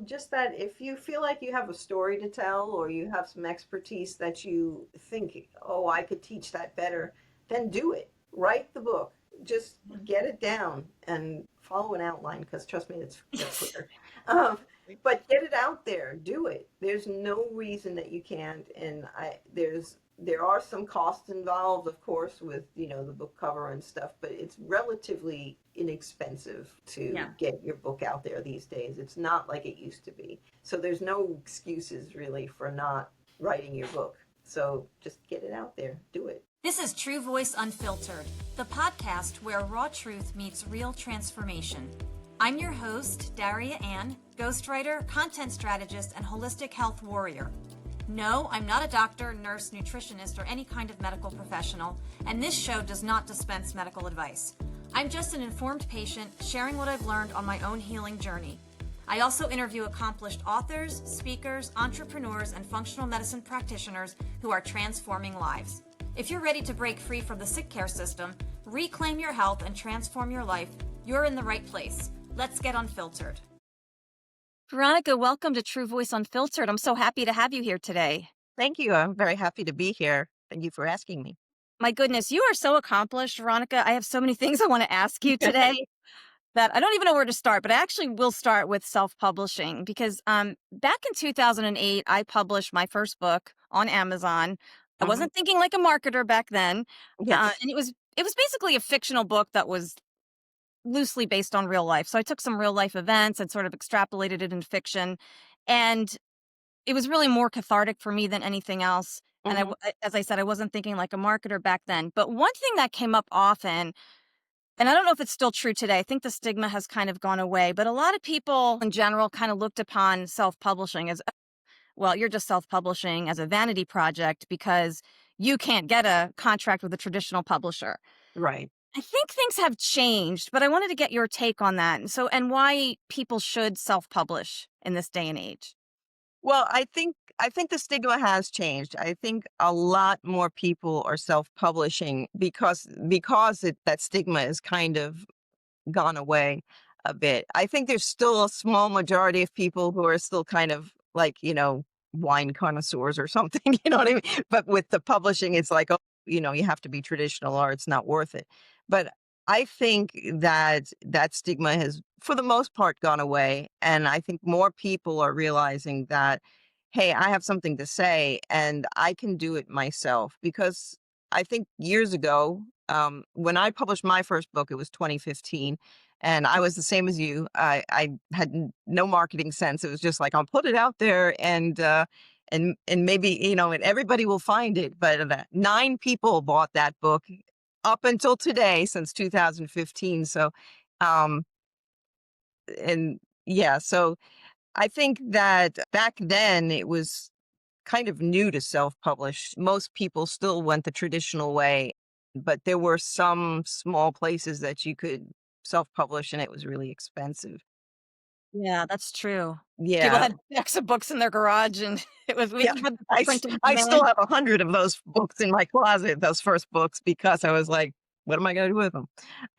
just that if you feel like you have a story to tell or you have some expertise that you think, oh, I could teach that better, then do it. Write the book. Just get it down and follow an outline because trust me, that's quicker. Um, but get it out there. Do it. There's no reason that you can't. And there are some costs involved, of course, with the book cover and stuff, but it's relatively inexpensive to Yeah. get your book out there these days. It's not like it used to be. So there's no excuses really for not writing your book. So just get it out there. Do it. This is True Voice Unfiltered, the podcast where raw truth meets real transformation. I'm your host, Daria Anne, ghostwriter, content strategist, and holistic health warrior. No, I'm not a doctor, nurse, nutritionist, or any kind of medical professional, and this show does not dispense medical advice. I'm just an informed patient sharing what I've learned on my own healing journey. I also interview accomplished authors, speakers, entrepreneurs, and functional medicine practitioners who are transforming lives. If you're ready to break free from the sick care system, reclaim your health, and transform your life, you're in the right place. Let's get unfiltered. Veronica, welcome to True Voice Unfiltered. I'm so happy to have you here today. Thank you. I'm very happy to be here. Thank you for asking me. My goodness, you are so accomplished, Veronica. I have so many things I want to ask you today that I don't even know where to start, but I actually will start with self-publishing because back in 2008, I published my first book on Amazon. I wasn't thinking like a marketer back then. Yes. And it was basically a fictional book that was loosely based on real life. So I took some real life events and sort of extrapolated it in fiction. And it was really more cathartic for me than anything else. And as I said, I wasn't thinking like a marketer back then. But one thing that came up often, and I don't know if it's still true today, I think the stigma has kind of gone away, but a lot of people in general kind of looked upon self-publishing as, well, you're just self-publishing as a vanity project because you can't get a contract with a traditional publisher. Right. I think things have changed, but I wanted to get your take on that. And why people should self-publish in this day and age. Well, I think the stigma has changed. I think a lot more people are self-publishing because that stigma has kind of gone away a bit. I think there's still a small majority of people who are still kind of like, wine connoisseurs or something, you know what I mean? But with the publishing, it's like, oh, you have to be traditional or it's not worth it. But I think that stigma has, for the most part, gone away. And I think more people are realizing that, hey, I have something to say and I can do it myself. Because I think years ago, when I published my first book, it was 2015. And I was the same as you. I had no marketing sense. It was just like, I'll put it out there and maybe, and everybody will find it. But 9 people bought that book up until today, since 2015. So, um, and yeah, so I think that back then it was kind of new to self-publish. Most people still went the traditional way, but there were some small places that you could self-publish and it was really expensive. Yeah, that's true. People Yeah. had stacks of books in their garage, and we Yeah. had the I, s- printing I still demand. have 100 of those books in my closet, those first books, because I was like, what am I going to do with them?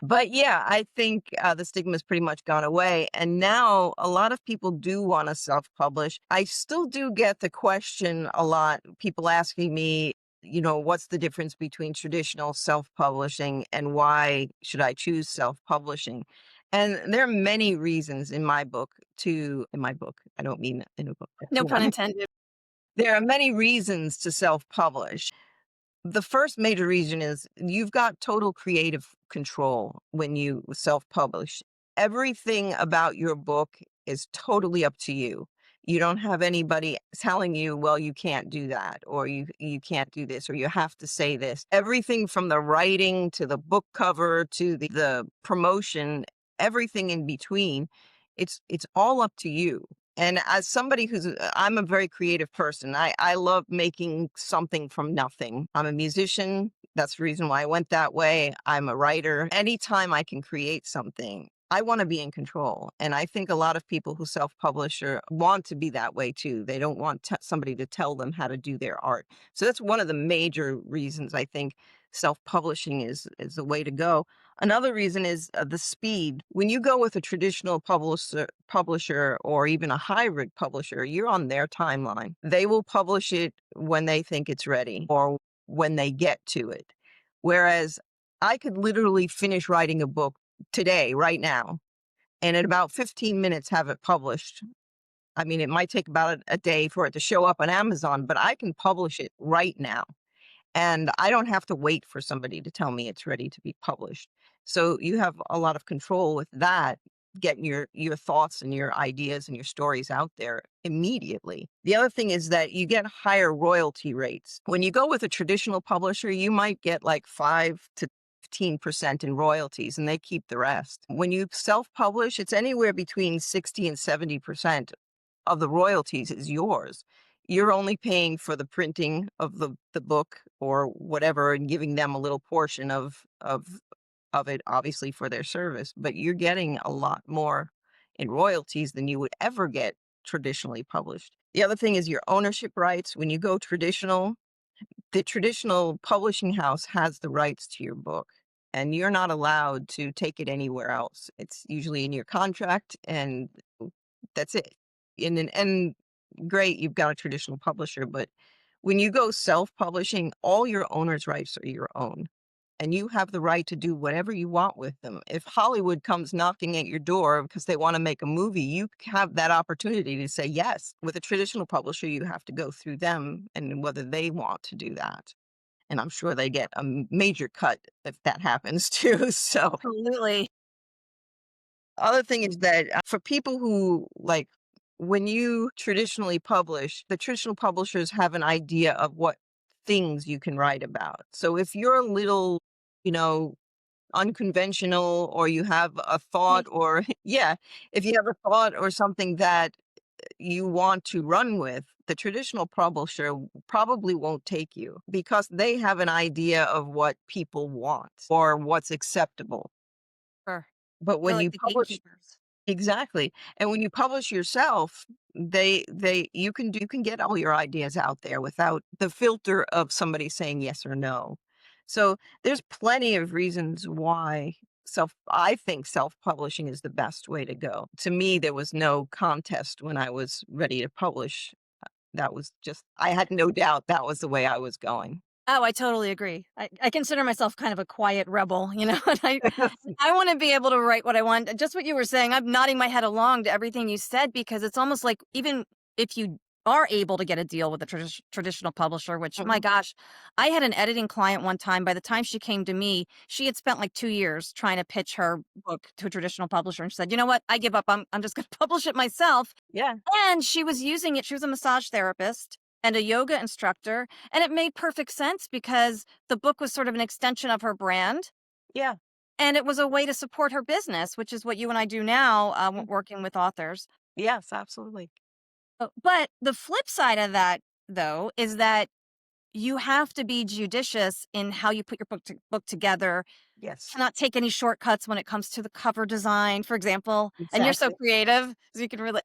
But yeah, I think the stigma has pretty much gone away. And now a lot of people do want to self-publish. I still do get the question a lot, people asking me, what's the difference between traditional self-publishing and why should I choose self-publishing? And there are many reasons I don't mean in a book. No pun intended. There are many reasons to self-publish. The first major reason is you've got total creative control when you self-publish. Everything about your book is totally up to you. You don't have anybody telling you, well, you can't do that, or you can't do this, or you have to say this. Everything from the writing to the book cover to the promotion, everything in between, it's all up to you. And as somebody I'm a very creative person. I love making something from nothing. I'm a musician. That's the reason why I went that way. I'm a writer. Anytime I can create something, I want to be in control. And I think a lot of people who self-publish want to be that way too. They don't want somebody to tell them how to do their art. So that's one of the major reasons I think self-publishing is the way to go. Another reason is the speed. When you go with a traditional publisher or even a hybrid publisher, you're on their timeline. They will publish it when they think it's ready or when they get to it. Whereas I could literally finish writing a book today, right now, and in about 15 minutes have it published. I mean, it might take about a day for it to show up on Amazon, but I can publish it right now. And I don't have to wait for somebody to tell me it's ready to be published. So you have a lot of control with that, getting your thoughts and your ideas and your stories out there immediately. The other thing is that you get higher royalty rates. When you go with a traditional publisher, you might get like 5 to 15% in royalties and they keep the rest. When you self-publish, it's anywhere between 60 and 70% of the royalties is yours. You're only paying for the printing of the book or whatever and giving them a little portion of it, obviously, for their service, but you're getting a lot more in royalties than you would ever get traditionally published. The other thing is your ownership rights. When you go traditional, the traditional publishing house has the rights to your book, and you're not allowed to take it anywhere else. It's usually in your contract, and that's it. And great, you've got a traditional publisher, but when you go self-publishing, all your owner's rights are your own, and you have the right to do whatever you want with them. If Hollywood comes knocking at your door because they want to make a movie, you have that opportunity to say yes. With a traditional publisher, you have to go through them and whether they want to do that. And I'm sure they get a major cut if that happens too. So Absolutely. other thing is that for people who like when you traditionally publish, the traditional publishers have an idea of what things you can write about. So if you're a little, you know, unconventional or you have a thought Right. or yeah, if you have a thought or something that you want to run with, the traditional publisher probably won't take you because they have an idea of what people want or what's acceptable. Sure. But They're when like you the publish gatekeepers. exactly. And when you publish yourself, they you can get all your ideas out there without the filter of somebody saying yes or no. So there's plenty of reasons why I think self-publishing is the best way to go. To me, there was no contest when I was ready to publish. That was just I had no doubt that was the way I was going. Oh, I totally agree. I consider myself kind of a quiet rebel, and I wanna be able to write what I want. Just what you were saying, I'm nodding my head along to everything you said because it's almost like even if you are able to get a deal with a traditional publisher, which, my Mhm. gosh, I had an editing client one time, by the time she came to me, she had spent, like, 2 years trying to pitch her book to a traditional publisher, and she said, "You know what? I give up. I'm just gonna publish it myself." Yeah. And she was using it, she was a massage therapist and a yoga instructor, and it made perfect sense because the book was sort of an extension of her brand, Yeah. and it was a way to support her business, which is what you and I do now, Mm. working with authors. Yes, absolutely. But the flip side of that, though, is that you have to be judicious in how you put your book together. Yes. Cannot take any shortcuts when it comes to the cover design, for example, and you're so Exactly. creative, so you can really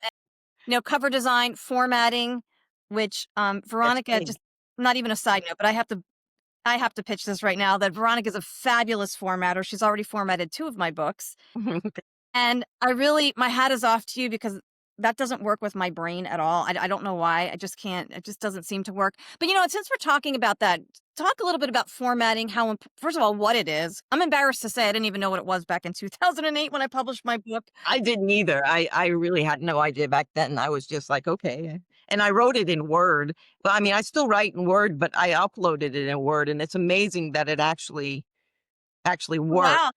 cover design, formatting, which, That's Veronica big. just not even a side note, but I have to pitch this right now that Veronica's a fabulous formatter. She's already formatted 2 of my books, and I really my hat is off to you because that doesn't work with my brain at all. I don't know why. I just can't. It just doesn't seem to work. But, since we're talking about that, talk a little bit about formatting, first of all, what it is. I'm embarrassed to say I didn't even know what it was back in 2008 when I published my book. I didn't either. I really had no idea back then. I was just like, "Okay." And I wrote it in Word. Well, I mean, I still write in Word, but I uploaded it in Word, and it's amazing that it actually worked. Wow.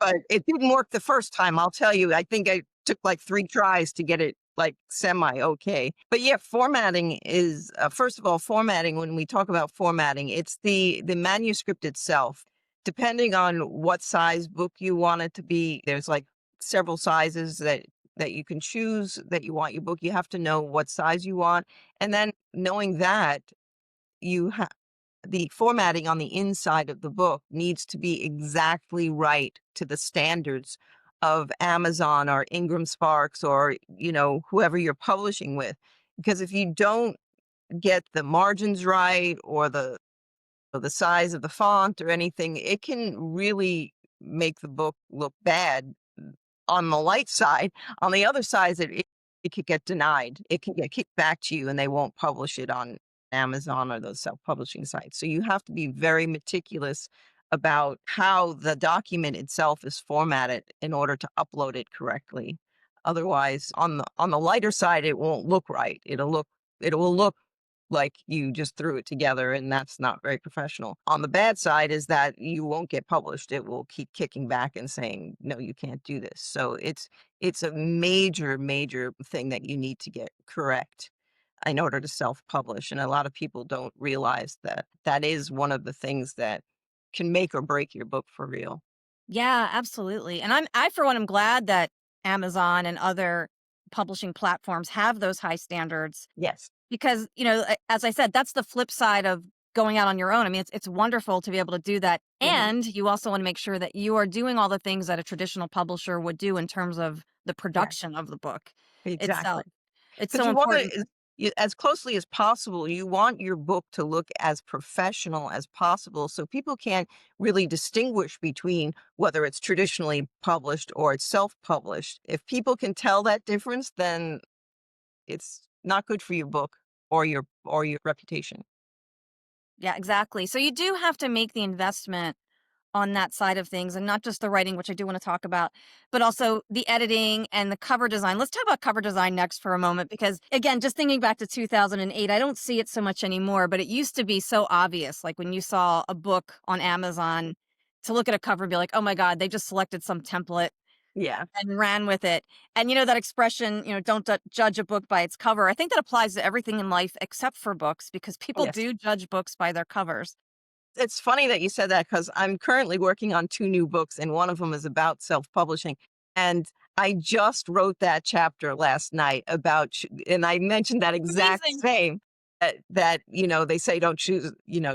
But it didn't work the first time, I'll tell you. I think I took, like, 3 tries to get it, like, semi okay. But, yeah, formatting is first of all, formatting, when we talk about formatting, it's the manuscript itself. Depending on what size book you want it to be, there's, like, several sizes that you can choose that you want your book. You have to know what size you want, and then knowing that, you have the formatting on the inside of the book needs to be exactly right to the standards of Amazon or Ingram Sparks or, whoever you're publishing with. Because if you don't get the margins right or the size of the font or anything, it can really make the book look bad on the light side. On the other side, it could get denied. It can get kicked back to you and they won't publish it on Amazon or those self-publishing sites. So you have to be very meticulous about how the document itself is formatted in order to upload it correctly. Otherwise, on the lighter side, it won't look right. It will look like you just threw it together, and that's not very professional. On the bad side is that you won't get published. It will keep kicking back and saying, "No, you can't do this." So it's a major, major thing that you need to get correct in order to self-publish, and a lot of people don't realize that that is one of the things that can make or break your book for real. Yeah, absolutely. And I for one am glad that Amazon and other publishing platforms have those high standards Yes. because, as I said, that's the flip side of going out on your own. I mean, it's wonderful to be able to do that. Mhm. And you also want to make sure that you are doing all the things that a traditional publisher would do in terms of the Yes, production of the book exactly. itself. It's 'Cause so you wanna important. as closely as possible, you want your book to look as professional as possible so people can't really distinguish between whether it's traditionally published or it's self-published. If people can tell that difference, then it's not good for your book or your reputation. Yeah, exactly. So you do have to make the investment on that side of things and not just the writing, which I do want to talk about, but also the editing and the cover design. Let's talk about cover design next for a moment because again, just thinking back to 2008, I don't see it so much anymore, but it used to be so obvious. Like when you saw a book on Amazon to look at a cover and be like, "Oh my god, they just selected some template Yeah. and ran with it." And that expression, don't judge a book by its cover. I think that applies to everything in life except for books because people Yes. do judge books by their covers. It's funny that you said that because 'cause I'm currently working on 2 new books, and one of them is about self-publishing, and I just wrote that chapter last night about and I mentioned that exact Amazing. same, they say don't choose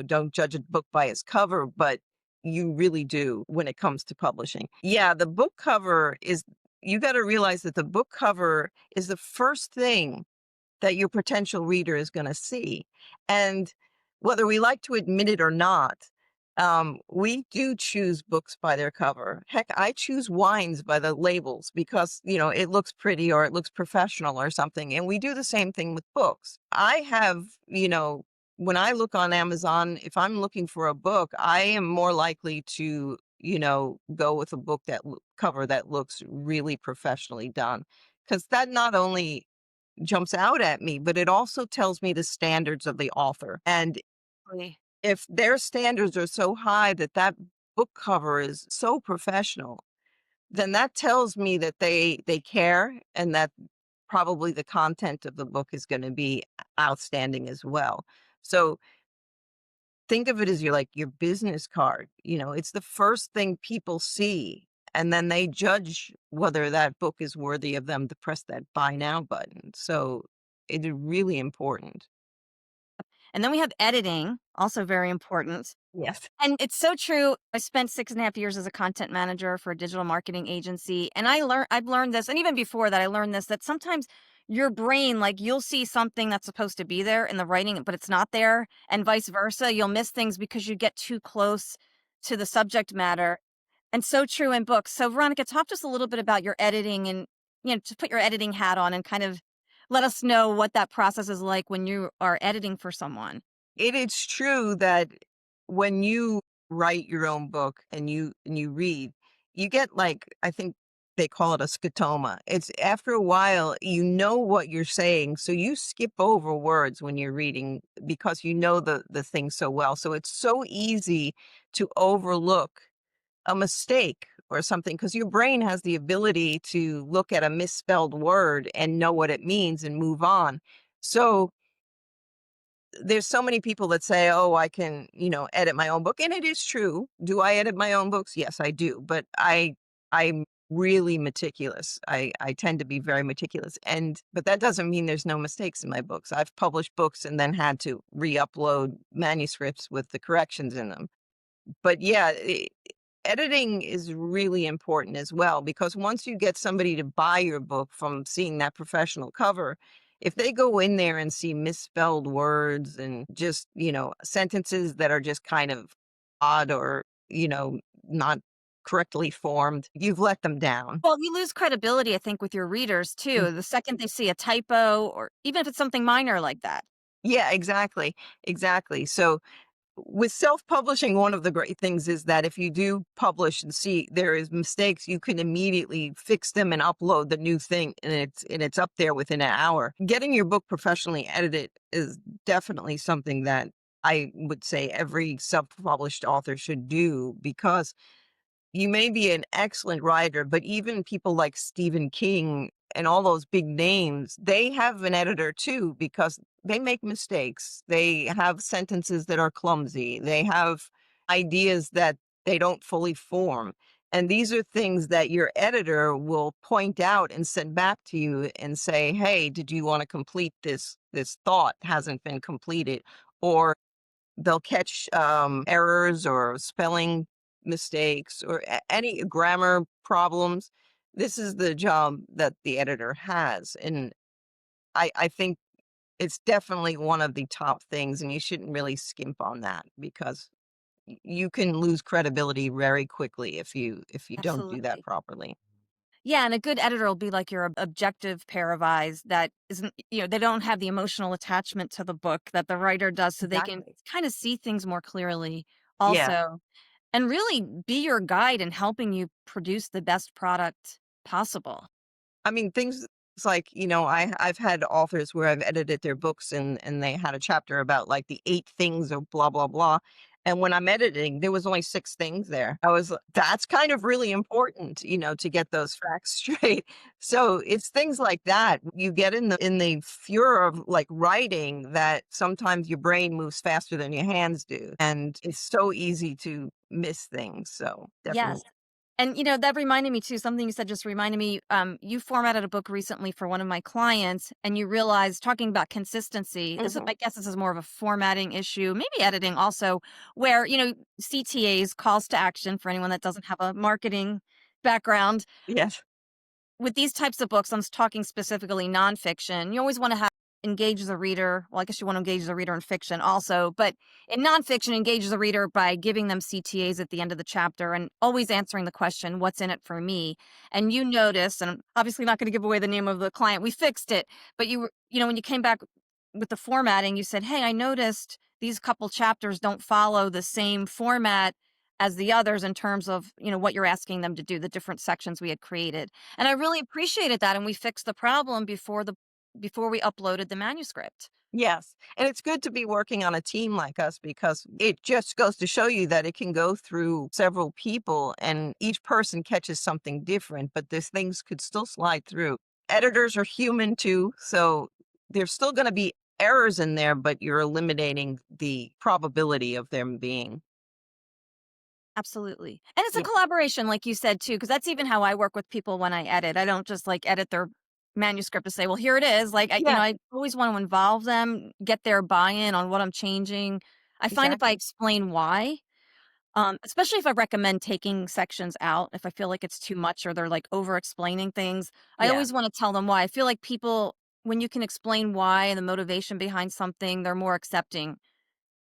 don't judge a book by its cover, but you really do when it comes to publishing. Yeah, the book cover is you gotta realize that the book cover is the first thing that your potential reader is going to see. And whether we like to admit it or not, we do choose books by their cover. Heck, I choose wines by the labels because, it looks pretty or it looks professional or something. And we do the same thing with books. I have, when I look on Amazon, if I'm looking for a book, I am more likely to, go with a book cover that looks really professionally done. Because that not only jumps out at me, but it also tells me the standards of the author. And Exactly. if their standards are so high that that book cover is so professional, then that tells me that they care and that probably the content of the book is going to be outstanding as well. So think of it as your business card. It's the first thing people see. And then they judge whether that book is worthy of them to press that buy now button. So it is really important. And then we have editing, also very important. Yes. And it's so true. I spent 6.5 years as a content manager for a digital marketing agency. And I've learned this, and even before that, I learned this that sometimes your brain, like you'll see something that's supposed to be there in the writing, but it's not there, and vice versa. You'll miss things because you get too close to the subject matter. And so true in books. So Veronica, talk to us a little bit about your editing and to put your editing hat on and kind of let us know what that process is like when you are editing for someone. It is true that when you write your own book and you read, you get I think they call it a scotoma. It's after a while, you know what you're saying, so you skip over words when you're reading because you know the thing so well. So it's so easy to overlook a mistake or something because your brain has the ability to look at a misspelled word and know what it means and move on. So there's so many people that say, "Oh, I can, edit my own book." And it is true. Do I edit my own books? Yes, I do. But I'm really meticulous. I tend to be very meticulous. But that doesn't mean there's no mistakes in my books. I've published books and then had to re-upload manuscripts with the corrections in them. But yeah, editing is really important as well because once you get somebody to buy your book from seeing that professional cover, if they go in there and see misspelled words and just, sentences that are just kind of odd or, not correctly formed, you've let them down. Well, you lose credibility, I think, with your readers Mm. too. The second they see a typo, or even if it's something minor like that. Yeah, exactly. Exactly. So with self-publishing, one of the great things is that if you do publish and see there is mistakes, you can immediately fix them and upload the new thing, and it's up there within an hour. Getting your book professionally edited is definitely something that I would say every self-published author should do, because you may be an excellent writer, but even people like Stephen King and all those big names, they have an editor too, because they make mistakes. They have sentences that are clumsy. They have ideas that they don't fully form. And these are things that your editor will point out and send back to you and say, "Hey, did you want to complete this thought hasn't been completed?" Or they'll catch errors or spelling mistakes or any grammar problems. This is the job that the editor has. And I think it's definitely one of the top things, and you shouldn't really skimp on that, because you can lose credibility very quickly if you don't do that Absolutely. properly. Yeah, and a good editor will be like your objective pair of eyes that isn't, they don't have the emotional attachment to the book that the writer does, so they can Exactly. kind of see things more clearly Yeah. also, and really be your guide in helping you produce the best product possible. I mean, things like, I've had authors where I've edited their books, and they had a chapter about like the 8 things of blah blah blah. And when I'm editing, there was only 6 things there. That's kind of really important, to get those facts straight. So it's things like that. You get in the furor of like writing, that sometimes your brain moves faster than your hands do. And it's so easy to miss things. So Yes. definitely. And that reminded me too, something you said just reminded me, you formatted a book recently for one of my clients, and you realized, talking about consistency, this is, Mhm. I guess this is more of a formatting issue, maybe editing also, where, CTAs, calls to action, for anyone that doesn't have a marketing background. Yes. With these types of books, I'm talking specifically nonfiction, you always want to have engage the reader. Well, I guess you want to engage the reader in fiction also, but in nonfiction, engage the reader by giving them CTAs at the end of the chapter and always answering the question, "What's in it for me?" And you notice, and I'm obviously not going to give away the name of the client, we fixed it, but when you came back with the formatting, you said, "Hey, I noticed these couple chapters don't follow the same format as the others in terms of, what you're asking them to do, the different sections we had created." And I really appreciated that, and we fixed the problem before we uploaded the manuscript. Yes, and it's good to be working on a team like us, because it just goes to show you that it can go through several people and each person catches something different, but these things could still slide through. Editors are human too, so there's still going to be errors in there, but you're eliminating the probability of them being. Absolutely. And it's a Yeah. collaboration, like you said, too, because that's even how I work with people when I edit. I don't just like edit their manuscript to say, well, here it is. Like, Yeah, I always want to involve them, get their buy in on what I'm changing. I find if I exactly. explain why, especially if I recommend taking sections out, if I feel like it's too much or they're like over explaining things, I Yeah, always want to tell them why. I feel like people, when you can explain why and the motivation behind something, they're more accepting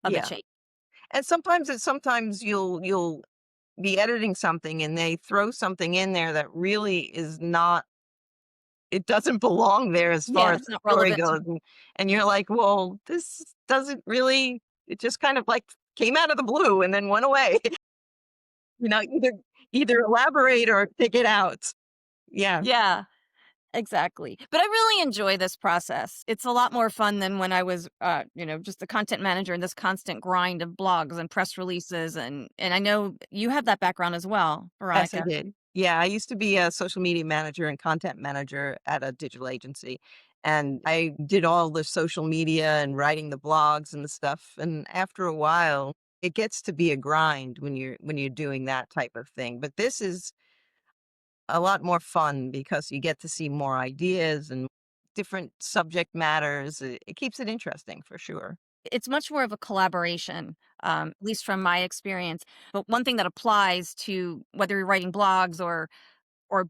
of a yeah. change. And sometimes you'll be editing something and they throw something in there that really is not, it doesn't belong there as far Yeah, as it's the not story relevant to. goes, and you're like, "Well, this doesn't really," it just kind of, like, came out of the blue and then went away. Either elaborate or take it out. Yeah. Yeah. Exactly. But I really enjoy this process. It's a lot more fun than when I was, just a content manager in this constant grind of blogs and press releases. And I know you have that background as well, Yes, I Veronica. did. Yeah, I used to be a social media manager and content manager at a digital agency, and I did all the social media and writing the blogs and the stuff, and after a while, it gets to be a grind when you're doing that type of thing, but this is a lot more fun because you get to see more ideas and different subject matters. It keeps it interesting for sure. It's much more of a collaboration, at least from my experience. But one thing that applies to whether you're writing blogs or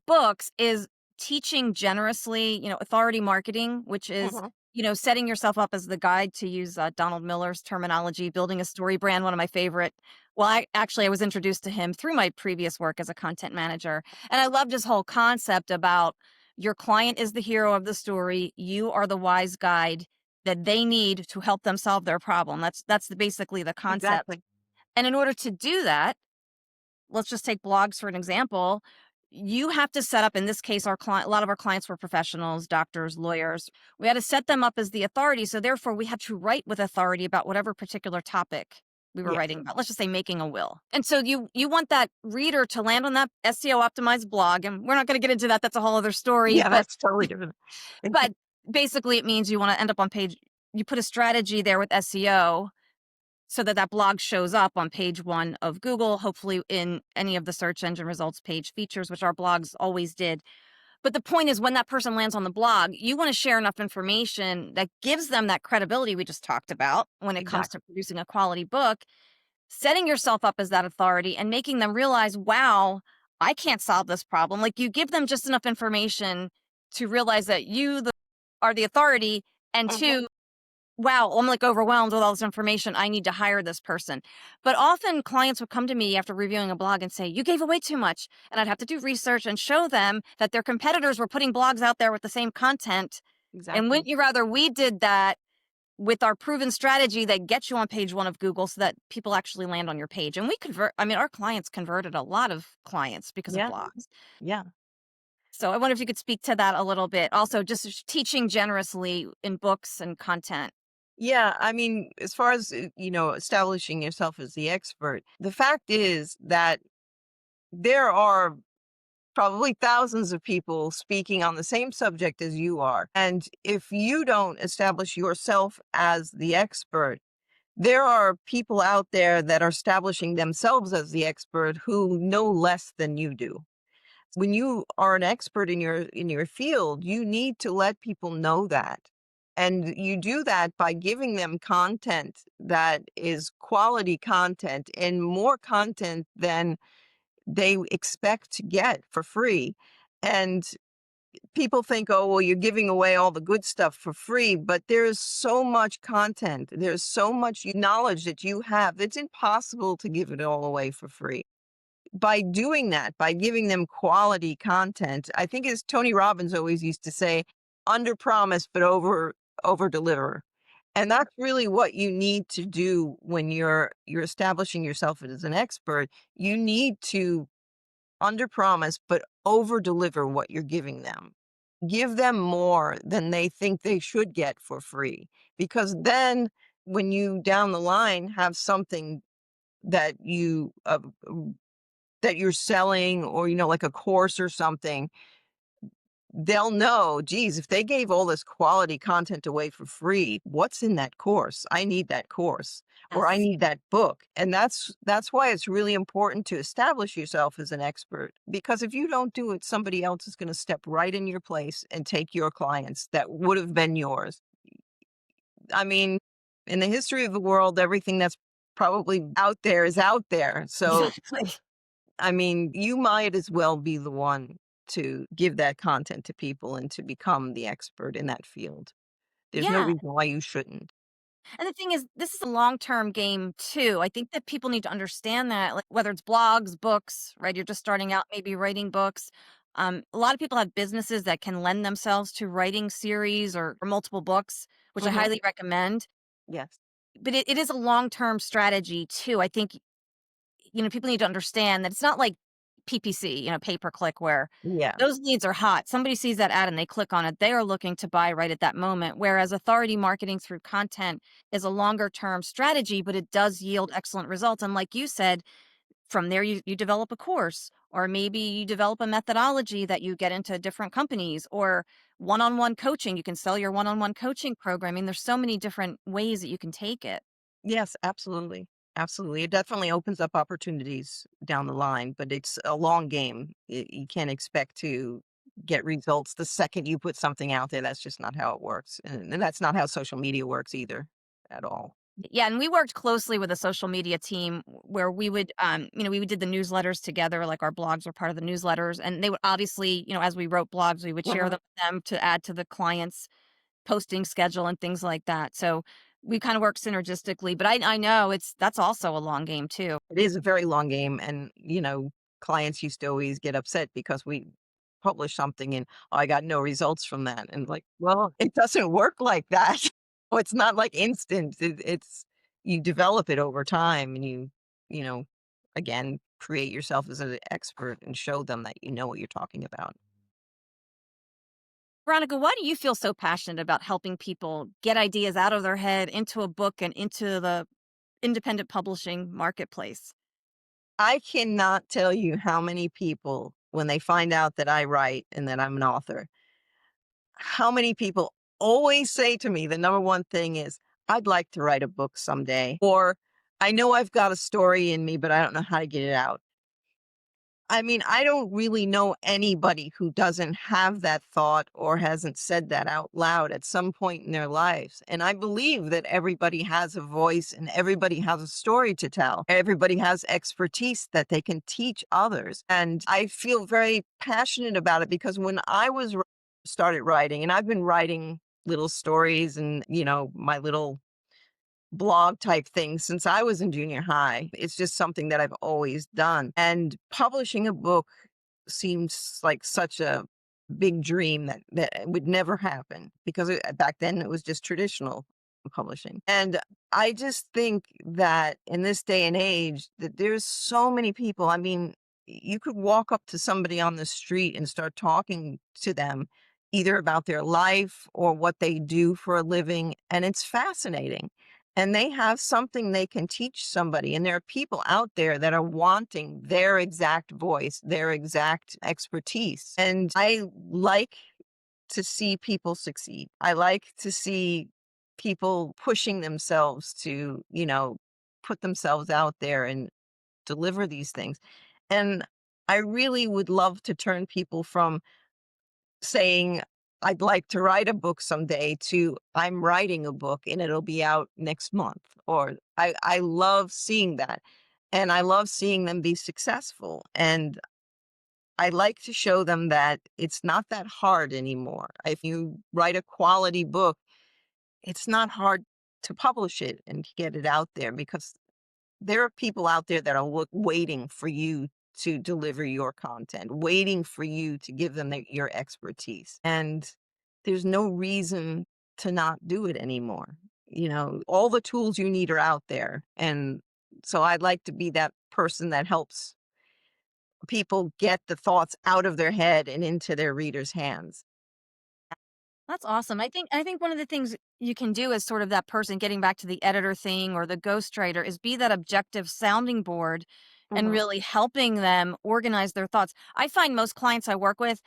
books is teaching generously, authority marketing, which is Mhm. setting yourself up as the guide, to use Donald Miller's terminology, building a story brand, one of my favorite. Well, I was introduced to him through my previous work as a content manager. And I loved his whole concept about your client is the hero of the story. You are the wise guide that they need to help them solve their problem. That's basically the concept. Exactly. And in order to do that, let's just take blogs for an example. You have to set up, in this case, a lot of our clients were professionals, doctors, lawyers. We had to set them up as the authority. So therefore we had to write with authority about whatever particular topic we were Yes. writing about. Let's just say making a will. And so you want that reader to land on that SEO optimized blog. And we're not going to get into that. That's a whole other story. Yeah, But that's totally different. but basically it means you want to end up on page, you put a strategy there with SEO so that that blog shows up on page 1 of Google, hopefully in any of the search engine results page features, which our blogs always did. But the point is, when that person lands on the blog, you want to share enough information that gives them that credibility we just talked about when it comes Exactly. to producing a quality book, setting yourself up as that authority and making them realize, wow, I can't solve this problem. Like, you give them just enough information to realize that are the authority, and Mhm. two, wow, I'm like overwhelmed with all this information. I need to hire this person. But often clients would come to me after reviewing a blog and say, you gave away too much. And I'd have to do research and show them that their competitors were putting blogs out there with the same content. And Exactly. wouldn't you rather we did that with our proven strategy that gets you on page 1 of Google so that people actually land on your page? And we convert, I mean, our clients converted a lot of clients because of Yeah. blogs. Yeah. So I wonder if you could speak to that a little bit. Also, just teaching generously in books and content. Yeah, I mean, as far as, establishing yourself as the expert, the fact is that there are probably thousands of people speaking on the same subject as you are. And if you don't establish yourself as the expert, there are people out there that are establishing themselves as the expert who know less than you do. When you are an expert in your field, you need to let people know that. And you do that by giving them content that is quality content and more content than they expect to get for free. And people think, oh, well, you're giving away all the good stuff for free, but there's so much content. There's so much knowledge that you have. It's impossible to give it all away for free. By doing that, by giving them quality content, I think as Tony Robbins always used to say, under promise, but over deliver. And that's really what you need to do when you're establishing yourself as an expert. You need to under promise, but over deliver what you're giving them. Give them more than they think they should get for free. Because then when you down the line have something that that you're selling, or like a course or something, they'll know, geez, if they gave all this quality content away for free, what's in that course? I need that course, or I Yes. need that book. And that's why it's really important to establish yourself as an expert, because if you don't do it, somebody else is going to step right in your place and take your clients that would have been yours. I mean, in the history of the world, everything that's probably out there is out there. So Exactly. I mean, you might as well be the one to give that content to people and to become the expert in that field. There's no Yeah. reason why you shouldn't. And the thing is, this is a long-term game too. I think that people need to understand that, like, whether it's blogs, books, right? You're just starting out, maybe writing books. A lot of people have businesses that can lend themselves to writing series or multiple books, which I Mhm. highly recommend. Yes. But it is a long-term strategy too. I think, people need to understand that it's not like PPC, pay per click, where Yeah. those leads are hot. Somebody sees that ad and they click on it. They are looking to buy right at that moment. Whereas authority marketing through content is a longer term strategy, but it does yield excellent results. And like you said, from there, you develop a course, or maybe you develop a methodology that you get into different companies, or one on one coaching. You can sell your one on one coaching program. I mean, there's so many different ways that you can take it. Yes, absolutely. Absolutely. It definitely opens up opportunities down the line, but it's a long game. You can't expect to get results the second you put something out there. That's just not how it works. And that's not how social media works either at all. Yeah, and we worked closely with a social media team where we would, we did the newsletters together, like our blogs were part of the newsletters, and they would obviously, as we wrote blogs, we would share Mhm. them with them to add to the clients. posting schedule and things like that. So we kind of work synergistically, but I know that's also a long game too. It is a very long game, and, clients used to always get upset because we publish something and, "Oh, I got no results from that," and, like, well, it doesn't work like that. Oh, it's not like instant. It's you develop it over time, and you know, again, create yourself as an expert and show them that you know what you're talking about. Veronica, why do you feel so passionate about helping people get ideas out of their head into a book and into the independent publishing marketplace? I cannot tell you how many people, when they find out that I write and that I'm an author, how many people always say to me, the number one thing is, "I'd like to write a book someday," or, "I know I've got a story in me, but I don't know how to get it out." I mean, I don't really know anybody who doesn't have that thought or hasn't said that out loud at some point in their lives. And I believe that everybody has a voice and everybody has a story to tell. Everybody has expertise that they can teach others. And I feel very passionate about it because when started writing, and I've been writing little stories and, my little blog type thing since I was in junior high. It's just something that I've always done. And publishing a book seems like such a big dream that it would never happen because back then it was just traditional publishing. And I just think that in this day and age that there's so many people. I mean, you could walk up to somebody on the street and start talking to them either about their life or what they do for a living, and it's fascinating, and they have something they can teach somebody. And there are people out there that are wanting their exact voice, their exact expertise. And I like to see people succeed. I like to see people pushing themselves to, put themselves out there and deliver these things. And I really would love to turn people from saying, "I'd like to write a book someday," to "I'm writing a book and it'll be out next month." Or I love seeing that. And I love seeing them be successful. And I like to show them that it's not that hard anymore. If you write a quality book, it's not hard to publish it and to get it out there because there are people out there that are waiting for you to deliver your content, waiting for you to give them your expertise. And there's no reason to not do it anymore. All the tools you need are out there. And so I'd like to be that person that helps people get the thoughts out of their head and into their readers' hands. That's awesome. I think one of the things you can do as sort of that person getting back to the editor thing or the ghostwriter is be that objective sounding board and Mhm. really helping them organize their thoughts. I find most clients I work with,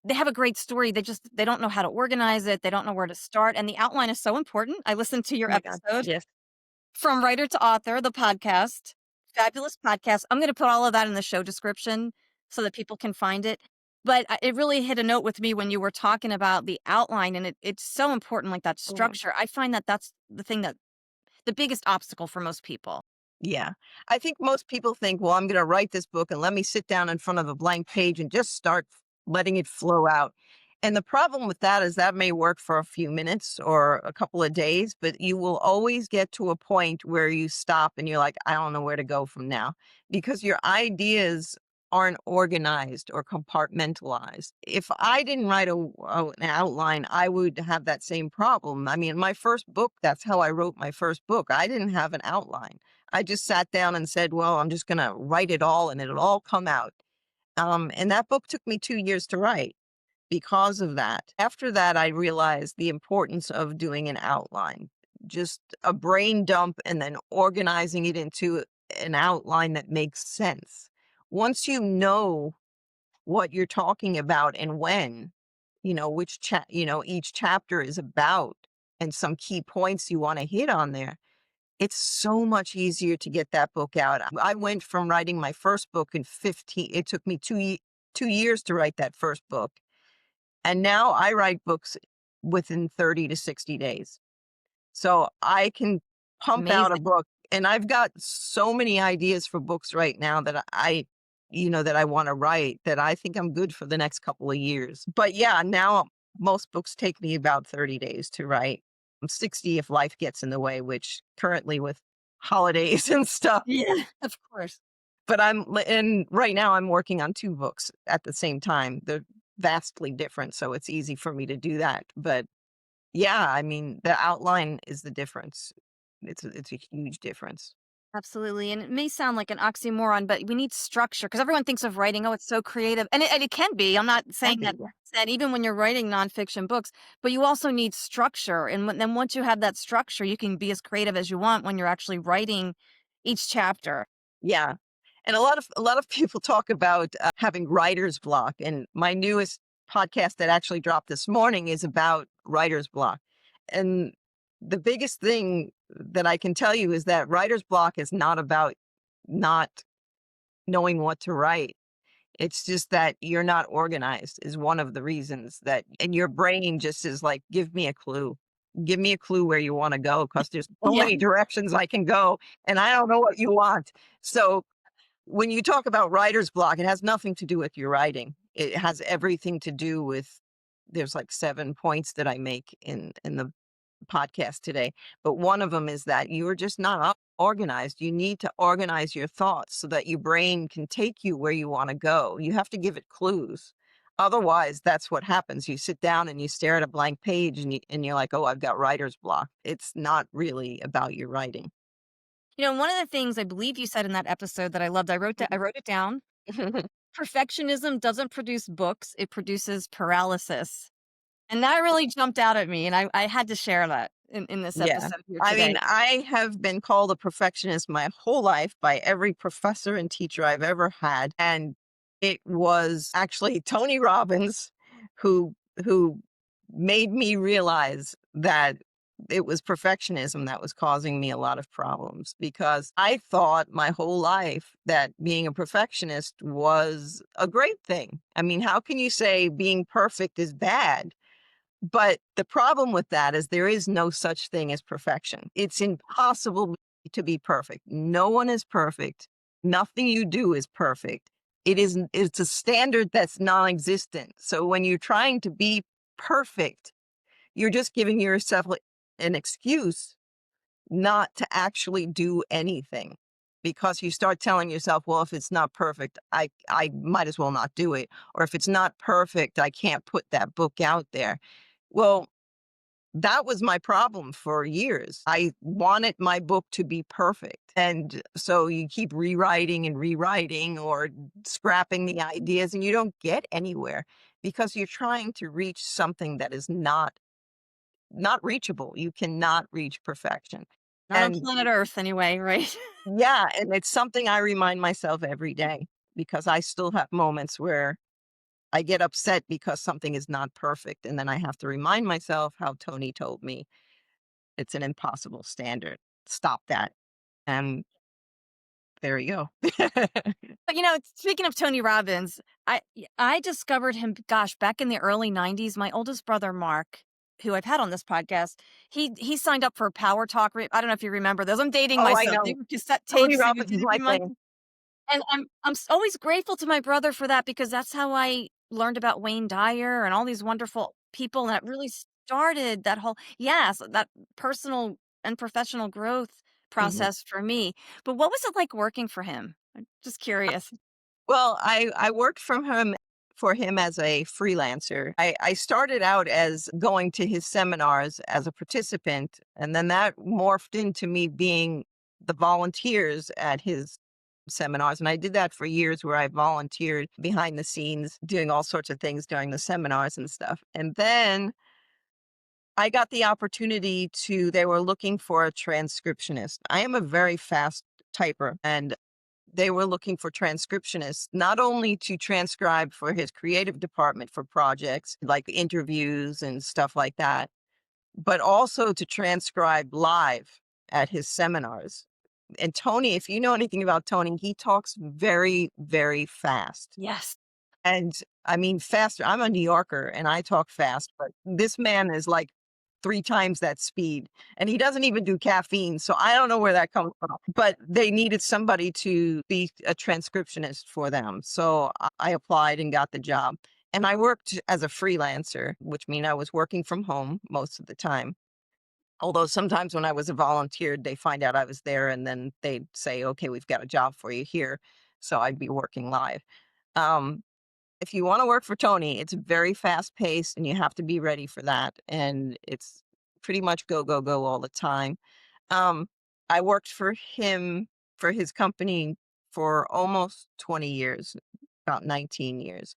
they have a great story. They don't know how to organize it. They don't know where to start. And the outline is so important. I listened to your Oh my God. episode Yes. from writer to author, the podcast. Fabulous podcast. I'm going to put all of that in the show description so that people can find it. But it really hit a note with me when you were talking about the outline, and it's so important, like that Mhm. structure. I find that that's the thing that the biggest obstacle for most people. Yeah. I think most people think, well, I'm going to write this book and let me sit down in front of a blank page and just start letting it flow out. And the problem with that is that may work for a few minutes or a couple of days, but you will always get to a point where you stop and you're like, I don't know where to go from now because your ideas aren't organized or compartmentalized. If I didn't write an outline, I would have that same problem. I mean, my first book, that's how I wrote my first book. I didn't have an outline. I just sat down and said, well, I'm just going to write it all and it'll all come out. And that book took me 2 years to write because of that. After that, I realized the importance of doing an outline, just a brain dump and then organizing it into an outline that makes sense. Once you know what you're talking about and when, each chapter is about and some key points you want to hit on there, it's so much easier to get that book out. I went from writing my first book in 15, it took me 2 years to write that first book. And now I write books within 30 to 60 days. So I can pump out a Amazing. book. And I've got so many ideas for books right now that that I want to write that I think I'm good for the next couple of years. But yeah, now Most books take me about 30 days to write. I'm 60 if life gets in the way, which currently with holidays and stuff. Yeah, of course. But and right now I'm working on 2 books at the same time. They're vastly different, so it's easy for me to do that. But yeah, I mean, the outline is the difference. It's a huge difference. Absolutely. And it may sound like an oxymoron, but we need structure because everyone thinks of writing, oh, it's so creative. And it can be. I'm not Can saying be, that, yeah. that even when you're writing nonfiction books, but you also need structure. And then once you have that structure, you can be as creative as you want when you're actually writing each chapter. Yeah. And a lot of people talk about, having writer's block, and my newest podcast that actually dropped this morning is about writer's block. And the biggest thing that I can tell you is that writer's block is not about not knowing what to write. It's just that you're not organized is one of the reasons that, and your brain just is like, "Give me a clue. Give me a clue where you wanna go, because there's so Yeah. many directions I can go, and I don't know what you want." So, when you talk about writer's block, it has nothing to do with your writing. It has everything to do with, there's like 7 points that I make in the podcast today, but one of them is that you're just not organized. You need to organize your thoughts so that your brain can take you where you want to go. You have to give it clues. Otherwise, that's what happens. You sit down and you stare at a blank page and you're like, oh, I've got writer's block. It's not really about your writing. One of the things I believe you said in that episode that I loved, I wrote it down. Perfectionism doesn't produce books, it produces paralysis. And that really jumped out at me, and I had to share that in this Yeah. episode here I mean, today. I have been called a perfectionist my whole life by every professor and teacher I've ever had. And it was actually Tony Robbins who who made me realize that it was perfectionism that was causing me a lot of problems, because I thought my whole life that being a perfectionist was a great thing. I mean, how can you say being perfect is bad? But the problem with that is there is no such thing as perfection. It's impossible to be perfect. No one is perfect. Nothing you do is perfect. It's a standard that's non-existent. So when you're trying to be perfect, you're just giving yourself an excuse not to actually do anything, because you start telling yourself, well, if it's not perfect, I might as well not do it. Or if it's not perfect, I can't put that book out there. Well, that was my problem for years. I wanted my book to be perfect. And so you keep rewriting and rewriting or scrapping the ideas, and you don't get anywhere because you're trying to reach something that is not reachable. You cannot reach perfection. Not on And planet Earth anyway, right? yeah, and it's something I remind myself every day, because I still have moments where I get upset because something is not perfect. And then I have to remind myself how Tony told me it's an impossible standard. Stop that. And there you go. But, speaking of Tony Robbins, I discovered him, gosh, back in the early '90s. My oldest brother, Mark, who I've had on this podcast, he signed up for Power Talk. I don't know if you remember those. I'm dating Oh, I myself. They know. were cassette Tony tapes. They would Robbins do is it my every month. thing. And I'm always grateful to my brother for that because that's how I learned about Wayne Dyer and all these wonderful people, and that really started that whole that personal and professional growth Mhm. process for me. But what was it like working for him? I'm just curious. Well, I worked for him as a freelancer. I started out as going to his seminars as a participant, and then that morphed into me being the volunteers at his seminars. And I did that for years, where I volunteered behind the scenes, doing all sorts of things during the seminars and stuff. And then I got the opportunity they were looking for a transcriptionist. I am a very fast typer, and they were looking for transcriptionists, not only to transcribe for his creative department for projects like interviews and stuff like that, but also to transcribe live at his seminars. And Tony, if you know anything about Tony, he talks very, very fast. Yes. And I mean, faster. I'm a New Yorker and I talk fast, but this man is like 3 times that speed, and he doesn't even do caffeine. So I don't know where that comes from, but they needed somebody to be a transcriptionist for them. So I applied and got the job. And I worked as a freelancer, which mean I was working from home most of the time. Although sometimes when I was a volunteer, they find out I was there and then they'd say, okay, we've got a job for you here. So I'd be working live. Um, if you want to work for Tony, it's very fast paced and you have to be ready for that. And it's pretty much go, go, go all the time. Um, I worked for him, for his company for almost 20 years, about 19 years.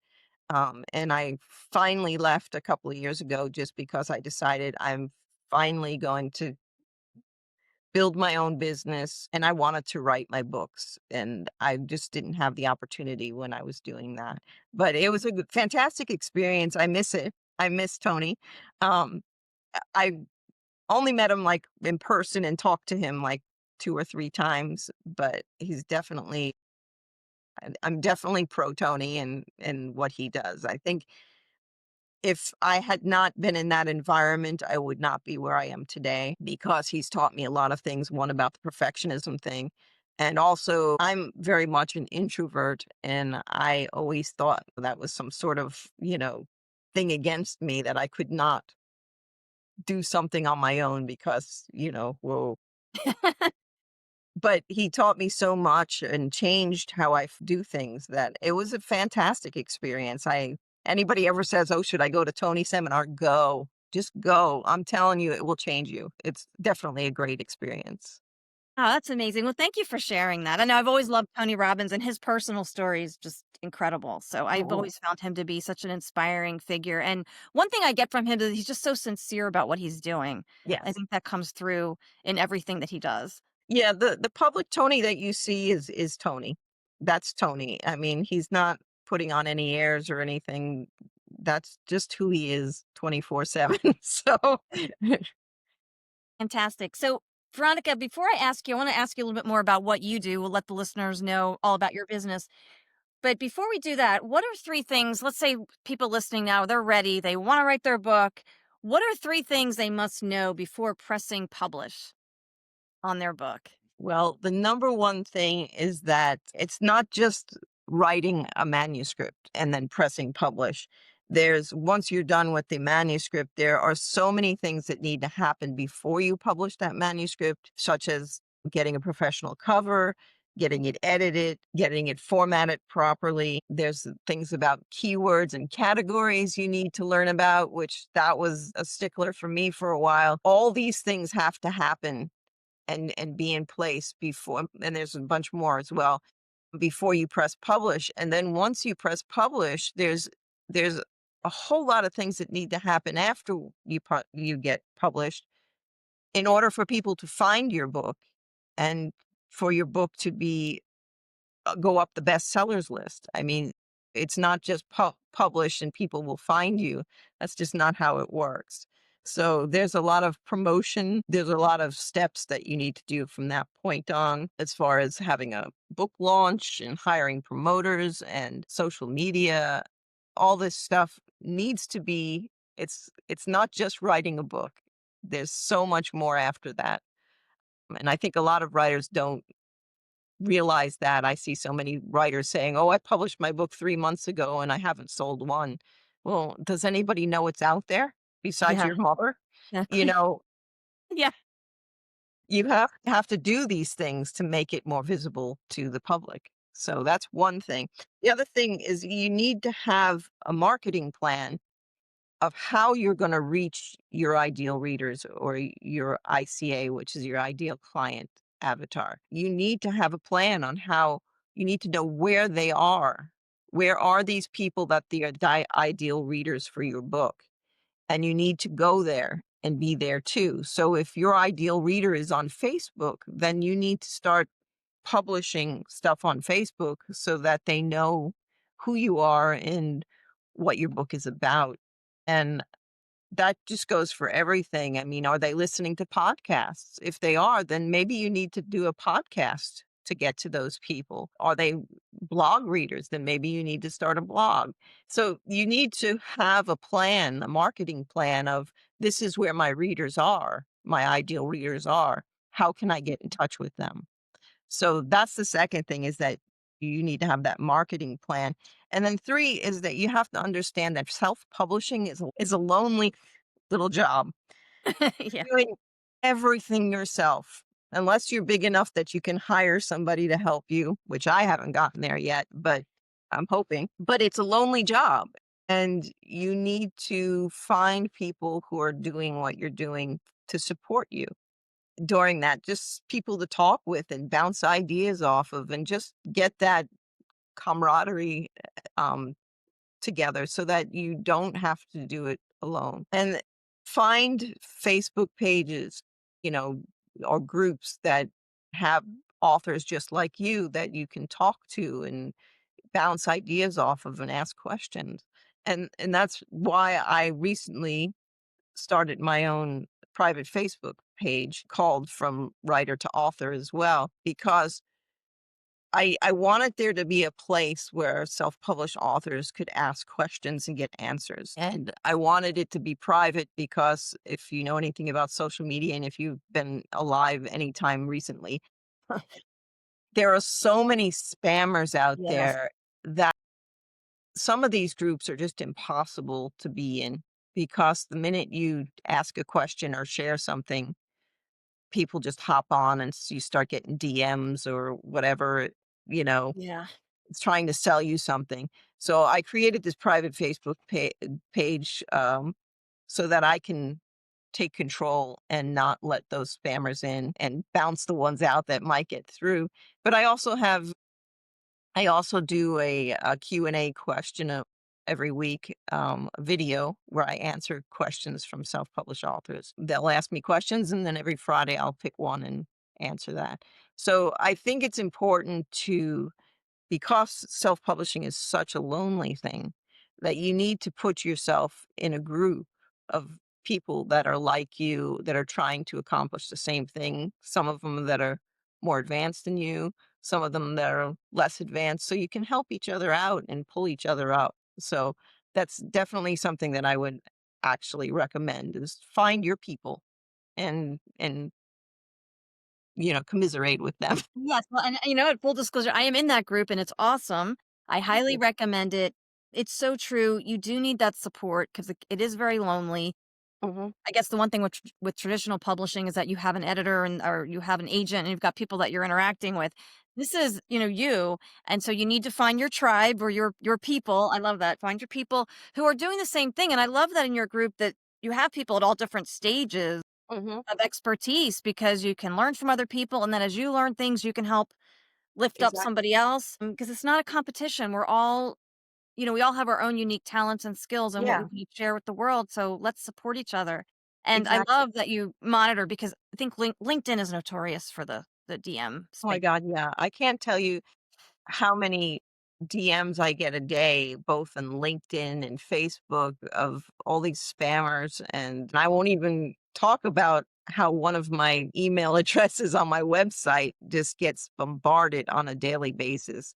And I finally left a couple of years ago just because I decided I'm finally going to build my own business and I wanted to write my books. And I just didn't have the opportunity when I was doing that. But it was a fantastic experience. I miss it. I miss Tony. Um, I only met him like in person and talked to him like 2 or 3 times, but he's definitely, I'm definitely pro Tony and what he does. I think if I had not been in that environment, I would not be where I am today because he's taught me a lot of things. One about the perfectionism thing. And also, I'm very much an introvert. And I always thought that was some sort of, thing against me that I could not do something on my own because, whoa. But he taught me so much and changed how I do things that it was a fantastic experience. Anybody ever says, "Oh, should I go to Tony's seminar?" Go. Just go. I'm telling you, it will change you. It's definitely a great experience. Oh, that's amazing. Well, thank you for sharing that. I know I've always loved Tony Robbins and his personal story is just incredible. So I've Mhm. always found him to be such an inspiring figure. And one thing I get from him is he's just so sincere about what he's doing. I Yes. think that comes through in everything that he does. Yeah, the public Tony that you see is Tony. That's Tony. I mean, he's not putting on any airs or anything. That's just who he is 24/7. So Fantastic. So, Veronica, before I ask you, I want to ask you a little bit more about what you do. We'll let the listeners know all about your business. But before we do that, what are 3 things? Let's say people listening now, they're ready, they want to write their book. What are 3 things they must know before pressing publish on their book? well, the number one thing is that it's not just writing a manuscript and then pressing publish. Once you're done with the manuscript, there are so many things that need to happen before you publish that manuscript, such as getting a professional cover, getting it edited, getting it formatted properly. There's things about keywords and categories you need to learn about, which that was a stickler for me for a while. All these things have to happen and be in place before, and there's a bunch more as well, before you press publish. And then once you press publish, there's a whole lot of things that need to happen after you get published in order for people to find your book and for your book to be go up the bestsellers list. I mean, it's not just publish and people will find you. That's just not how it works. So there's a lot of promotion. There's a lot of steps that you need to do from that point on, as far as having a book launch and hiring promoters and social media. All this stuff needs to be, it's not just writing a book. There's so much more after that. And I think a lot of writers don't realize that. I see so many writers saying, "Oh, I published my book 3 months ago and I haven't sold one." Well, does anybody know it's out there besides Yeah, your mother? You exactly. know, Yeah. you have to do these things to make it more visible to the public. So that's one thing. The other thing is you need to have a marketing plan of how you're going to reach your ideal readers or your ICA, which is your ideal client avatar. You need to have a plan on how you need to know where they are. Where are these people that the ideal readers for your book? And you need to go there and be there too. So if your ideal reader is on Facebook, then you need to start publishing stuff on Facebook so that they know who you are and what your book is about. And that just goes for everything. I mean, are they listening to podcasts? If they are, then maybe you need to do a podcast to get to those people. Are they blog readers? Then maybe you need to start a blog. So you need to have a plan, a marketing plan of this is where my readers are, my ideal readers are. How can I get in touch with them? So that's the second thing is that you need to have that marketing plan. And then 3 is that you have to understand that self-publishing is a lonely little job. Yeah. Doing everything yourself, unless you're big enough that you can hire somebody to help you, which I haven't gotten there yet, but I'm hoping. But it's a lonely job, and you need to find people who are doing what you're doing to support you during that. Just people to talk with and bounce ideas off of, and just get that camaraderie um, together so that you don't have to do it alone. And find Facebook pages, you know, or groups that have authors just like you that you can talk to and bounce ideas off of and ask questions. And that's why I recently started my own private Facebook page called From Writer to Author as well, because I wanted there to be a place where self-published authors could ask questions and get answers. And I wanted it to be private because if you know anything about social media and if you've been alive anytime recently, there are so many spammers out Yes. there that some of these groups are just impossible to be in, because the minute you ask a question or share something, people just hop on and you start getting DMs or whatever, you know, Yeah. it's trying to sell you something. So I created this private Facebook page, so that I can take control and not let those spammers in and bounce the ones out that might get through. But I also do a Q&A question every week, video where I answer questions from self-published authors. They'll ask me questions, and then every Friday I'll pick one and answer that. So I think it's important to, because self-publishing is such a lonely thing, that you need to put yourself in a group of people that are like you, that are trying to accomplish the same thing. Some of them that are more advanced than you, some of them that are less advanced, so you can help each other out and pull each other up. So that's definitely something that I would actually recommend, is find your people and commiserate with them. Yes, well, and you know what? Full disclosure, I am in that group and it's awesome. I highly recommend it. It's so true. You do need that support because it is very lonely. Mhm. I guess the one thing with traditional publishing is that you have an editor and or you have an agent and you've got people that you're interacting with. This is, you, and so you need to find your tribe or your people. I love that. Find your people who are doing the same thing, and I love that in your group that you have people at all different stages Mhm. of expertise because you can learn from other people, and then as you learn things, you can help lift up Exactly. somebody else because it's not a competition. We're all, we all have our own unique talents and skills and what we Yeah, can each share with the world. So let's support each other. And I exactly. love that you monitor because I think LinkedIn is notorious for the DM Oh my space. god, yeah. I can't tell you how many DMs I get a day, both on LinkedIn and Facebook, of all these spammers, and I won't even talk about how one of my email addresses on my website just gets bombarded on a daily basis.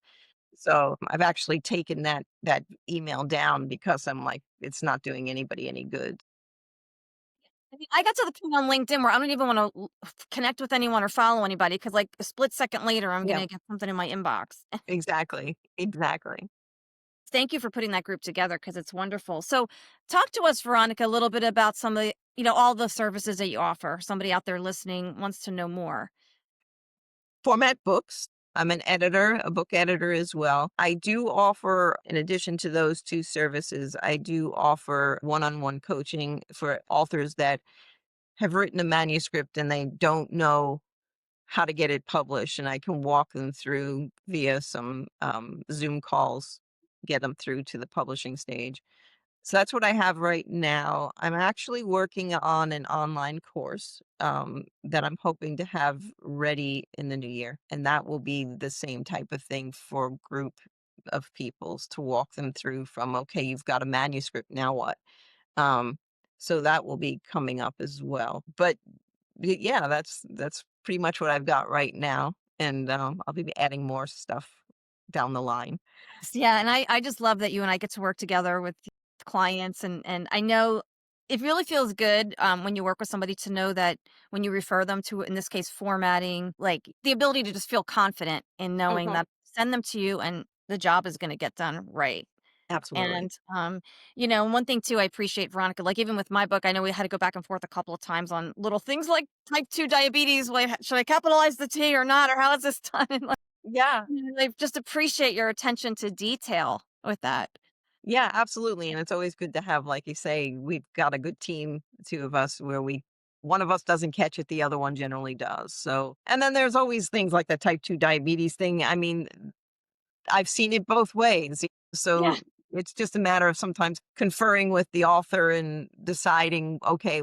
So I've actually taken that email down because I'm like, it's not doing anybody any good. I mean, I got to the point on LinkedIn where I don't even want to connect with anyone or follow anybody because, like, a split second later, I'm going Yeah, to get something in my inbox. exactly. Exactly. Thank you for putting that group together because it's wonderful. So, talk to us, Veronica, a little bit about some of the, all the services that you offer. Somebody out there listening wants to know more. Format books. I'm an editor, a book editor as well. I do offer, in addition to those 2 services, I do offer one-on-one coaching for authors that have written a manuscript and they don't know how to get it published, and I can walk them through via some, Zoom calls, get them through to the publishing stage. So that's what I have right now. I'm actually working on an online course, that I'm hoping to have ready in the new year. And that will be the same type of thing for a group of peoples, to walk them through from, okay, you've got a manuscript, now what? Um, so that will be coming up as well. But yeah, that's pretty much what I've got right now. And I'll be adding more stuff down the line. Yeah, and I just love that you and I get to work together with clients, and I know it really feels good when you work with somebody to know that when you refer them to, in this case, formatting, like the ability to just feel confident in knowing Mhm. that send them to you and the job is going to get done right. Absolutely. And, one thing too, I appreciate Veronica, like even with my book, I know we had to go back and forth a couple of times on little things like type 2 diabetes. Wait, should I capitalize the T or not? Or how is this done? And like, Yeah. I just appreciate your attention to detail with that. Yeah, absolutely. And it's always good to have, like you say, we've got a good team, the two of us, where one of us doesn't catch it, the other one generally does. So, and then there's always things like the type 2 diabetes thing. I mean, I've seen it both ways. Yeah. So it's just a matter of sometimes conferring with the author and deciding, okay,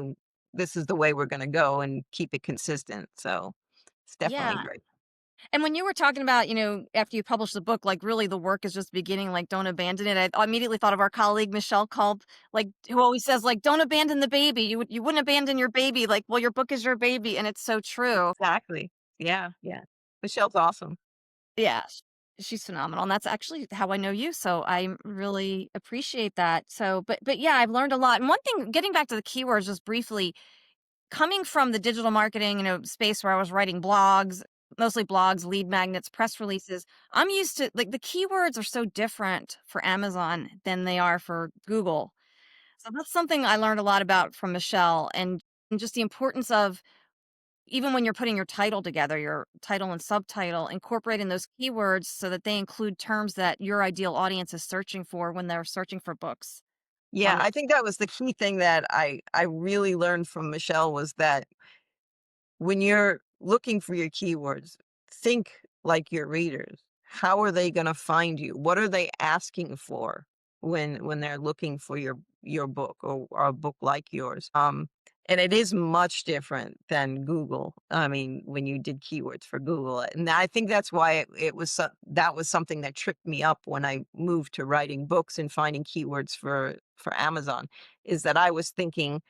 this is the way we're going to go and keep it consistent. So it's definitely Yeah. great. And when you were talking about, after you publish the book, like really the work is just beginning, like don't abandon it. I immediately thought of our colleague Michelle Culp, like who always says, like, don't abandon the baby. You wouldn't abandon your baby. Like, well, your book is your baby. And it's so true. Exactly. Yeah. Yeah. Michelle's awesome. Yeah. She's phenomenal. And that's actually how I know you. So I really appreciate that. So, but yeah, I've learned a lot. And one thing, getting back to the keywords just briefly, coming from the digital marketing, space where I was writing blogs, mostly blogs, lead magnets, press releases, I'm used to like the keywords are so different for Amazon than they are for Google. So that's something I learned a lot about from Michelle and just the importance of even when you're putting your title together, your title and subtitle, incorporating those keywords so that they include terms that your ideal audience is searching for when they're searching for books Yeah. on the I think that was the key thing that I really learned from Michelle was that when you're looking for your keywords, think like your readers. How are they going to find you? What are they asking for when they're looking for your book or a book like yours? And it is much different than Google. I mean, when you did keywords for Google, and I think that's why it was that was something that tripped me up when I moved to writing books and finding keywords for Amazon, is that I was thinking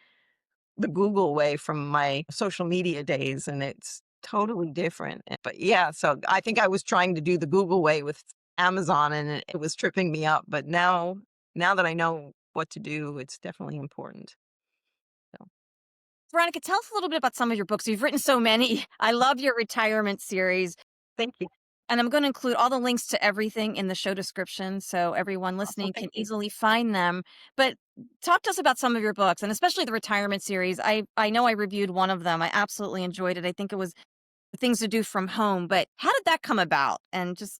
the Google way from my social media days, and it's totally different. But yeah, so I think I was trying to do the Google way with Amazon, and it was tripping me up. But now that I know what to do, it's definitely important. So Veronica, tell us a little bit about some of your books. You've written so many. I love your retirement series. thank you. And I'm going to include all the links to everything in the show description so everyone Awesome. listening Thank can you. easily find them. But talk to us about some of your books and especially the retirement series. I know I reviewed one of them. I absolutely enjoyed it. I think it was Things to Do from Home. But how did that come about? And just,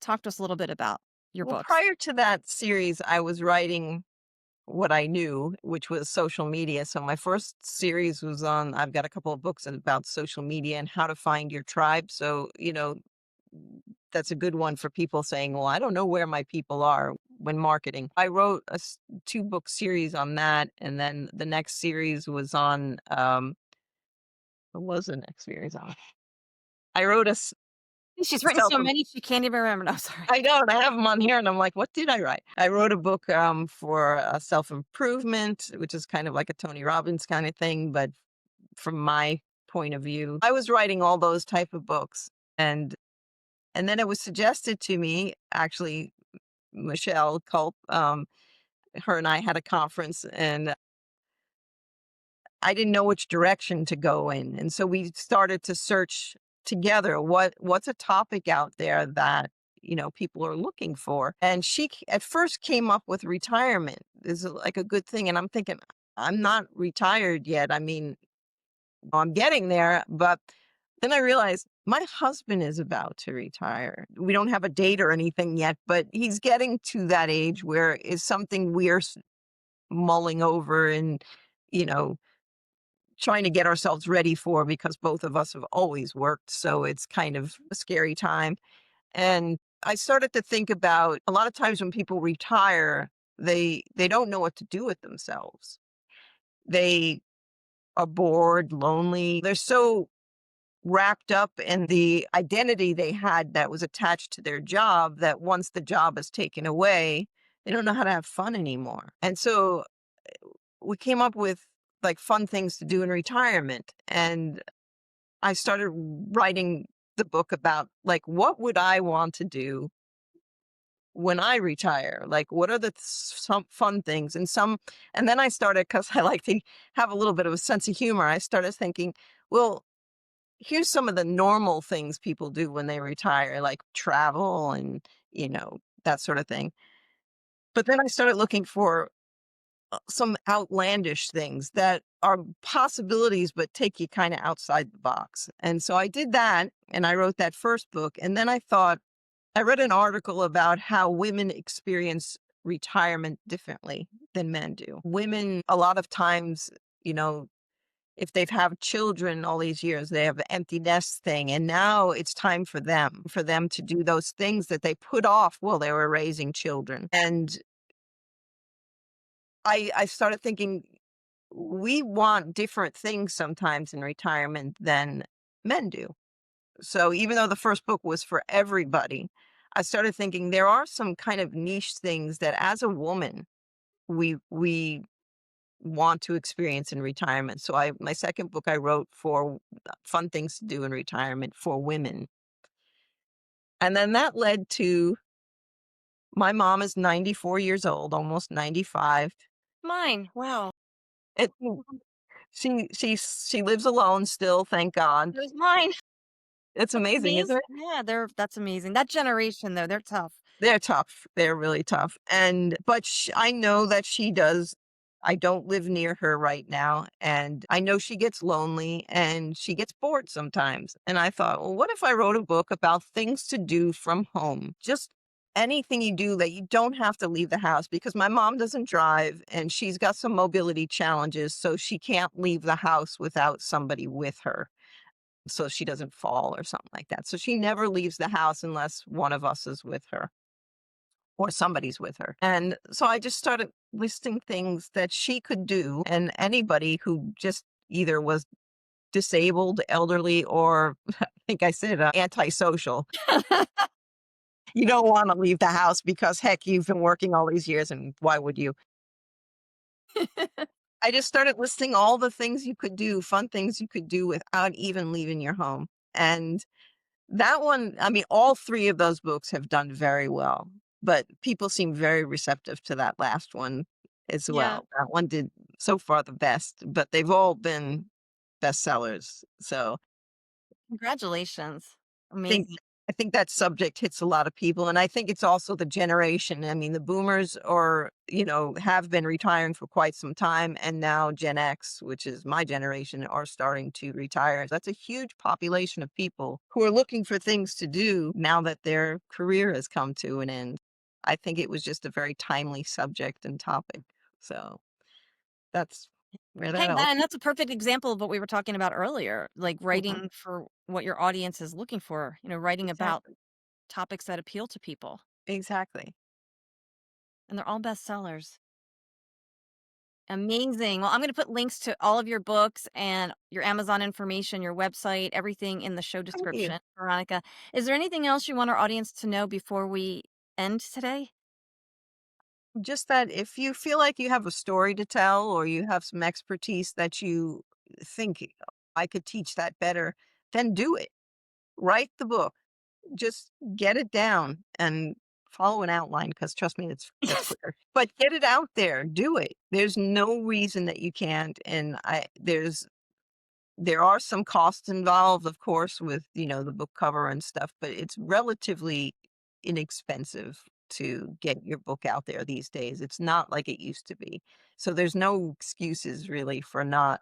talk to us a little bit about your Well, books. prior to that series, I was writing what I knew, which was social media. So my first series was on, I've got a couple of books about social media and how to find your tribe. So, that's a good one for people saying, well, I don't know where my people are when marketing. I wrote a two-book series on that. And then the next series was on, what was the next series on? I wrote She's written self so many, she can't even remember. No, sorry. I know, and I have them on here, and I'm like, "What did I write?" I wrote a book, for, self-improvement, which is kind of like a Tony Robbins kinda thing, but from my point of view. I was writing all those type of books, and then it was suggested to me, actually, Michelle Culp, her and I had a conference, and I didn't know which direction to go in, and so we started to search together what's a topic out there that, people are looking for, and at first came up with retirement is, like, a good thing, and I'm thinking, "I'm not retired yet." I mean, I'm getting there, but then I realized my husband is about to retire. We don't have a date or anything yet, but he's getting to that age where it's something we're mulling over and, you know, trying to get ourselves ready for because both of us have always worked. So it's kind of a scary time. And I started to think about a lot of times when people retire, they don't know what to do with themselves. They are bored, lonely. They're so wrapped up in the identity they had that was attached to their job that once the job is taken away, they don't know how to have fun anymore. And so we came up with like fun things to do in retirement. And I started writing the book about like, what would I want to do when I retire? Like, what are some fun things? And then I started, because I like to have a little bit of a sense of humor, I started thinking, well, here's some of the normal things people do when they retire, like travel and, that sort of thing. But then I started looking for some outlandish things that are possibilities, but take you kind of outside the box. And so I did that and I wrote that first book. And then I thought, I read an article about how women experience retirement differently than men do. Women, a lot of times, you know, if they've had children all these years, they have the empty nest thing. And now it's time for them to do those things that they put off while they were raising children. And I started thinking we want different things sometimes in retirement than men do. So even though the first book was for everybody, I started thinking there are some kind of niche things that as a woman we want to experience in retirement. So I my second book I wrote for fun things to do in retirement for women. And then that led to my mom is 94 years old, almost 95. Mine. Wow. It, she lives alone still, thank God. It was mine. It's That's amazing, isn't amazing. it? Yeah, that's amazing. That generation though, they're tough. They're tough. They're really tough. And but I know that she does. I don't live near her right now, and I know she gets lonely and she gets bored sometimes. And I thought, well, what if I wrote a book about things to do from home? Just anything you do that you don't have to leave the house because my mom doesn't drive and she's got some mobility challenges, so she can't leave the house without somebody with her so she doesn't fall or something like that. So she never leaves the house unless one of us is with her or somebody's with her. And so I just started listing things that she could do, and anybody who just either was disabled, elderly, or I think I said antisocial. You don't want to leave the house because heck, you've been working all these years, and why would you? I just started listing all the things you could do, fun things you could do without even leaving your home. And that one, I mean, all three of those books have done very well, but people seem very receptive to that last one as Yeah. well. That one did so far the best, but they've all been bestsellers. So Congratulations. think Amazing. I think that subject hits a lot of people, and I think it's also the generation. I mean, the boomers are, have been retiring for quite some time, and now Gen X, which is my generation, are starting to retire. That's a huge population of people who are looking for things to do now that their career has come to an end. I think it was just a very timely subject and topic. So that's where Hey, that all and that's a perfect example of what we were talking about earlier, like Mhm. writing for what your audience is looking for, writing about Exactly. topics that appeal to people. Exactly. And they're all bestsellers. Amazing. Well, I'm going to put links to all of your books and your Amazon information, your website, everything in the show Thank you. description. Veronica, is there anything else you want our audience to know before we end today? Just that if you feel like you have a story to tell or you have some expertise that you think I could teach that better, then do it. Write the book. Just get it down and follow an outline because trust me, that's Yes. quicker. But get it out there. Do it. There's no reason that you can't. And there are some costs involved, of course, with, the book cover and stuff, but it's relatively inexpensive to get your book out there these days. It's not like it used to be. So there's no excuses really for not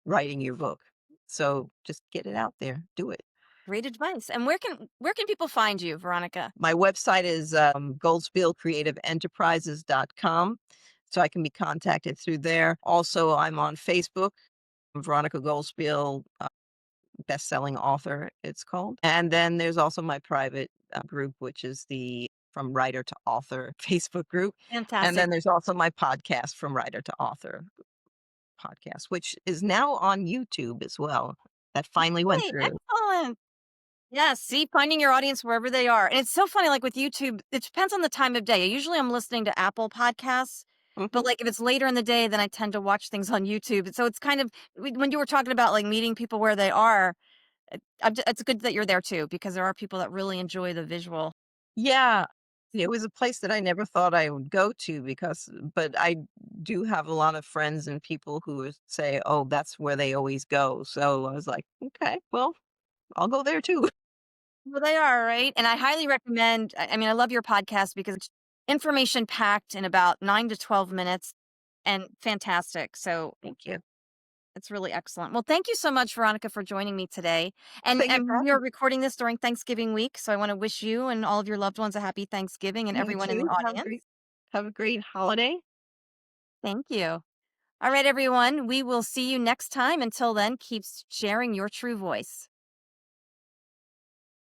writing your book. So just get it out there. Do it. Great advice. And where can people find you, Veronica? My website is Goldspiel Creative Enterprises.com. So I can be contacted through there. Also, I'm on Facebook, Veronica Goldspiel, best-selling author, it's called. And then there's also my private group, which is the From Writer to Author Facebook group. And Fantastic. then there's also my podcast, From Writer to Author podcast, which is now on YouTube as well. That finally went Hey, through. excellent. Yes, see, finding your audience wherever they are. And it's so funny, like with YouTube, it depends on the time of day. Usually I'm listening to Apple podcasts, but Mhm. like if it's later in the day, then I tend to watch things on YouTube. So it's kind of when you were talking about like meeting people where they are, it's good that you're there too, because there are people that really enjoy the visual. Yeah. It was a place that I never thought I would go to but I do have a lot of friends and people who would say, oh, that's where they always go. So I was like, okay, well, I'll go there too. Well, they are, right? And I highly recommend, I mean, I love your podcast because it's information packed in about 9 to 12 minutes and fantastic. So Thank you. it's really excellent. Well, thank you so much, Veronica, for joining me today. And Thank you for and having we're me. recording this during Thanksgiving week, so I want to wish you and all of your loved ones a happy Thanksgiving and You everyone in the too. audience. Have a great holiday. Thank you. All right, everyone. We will see you next time. Until then, keep sharing your true voice.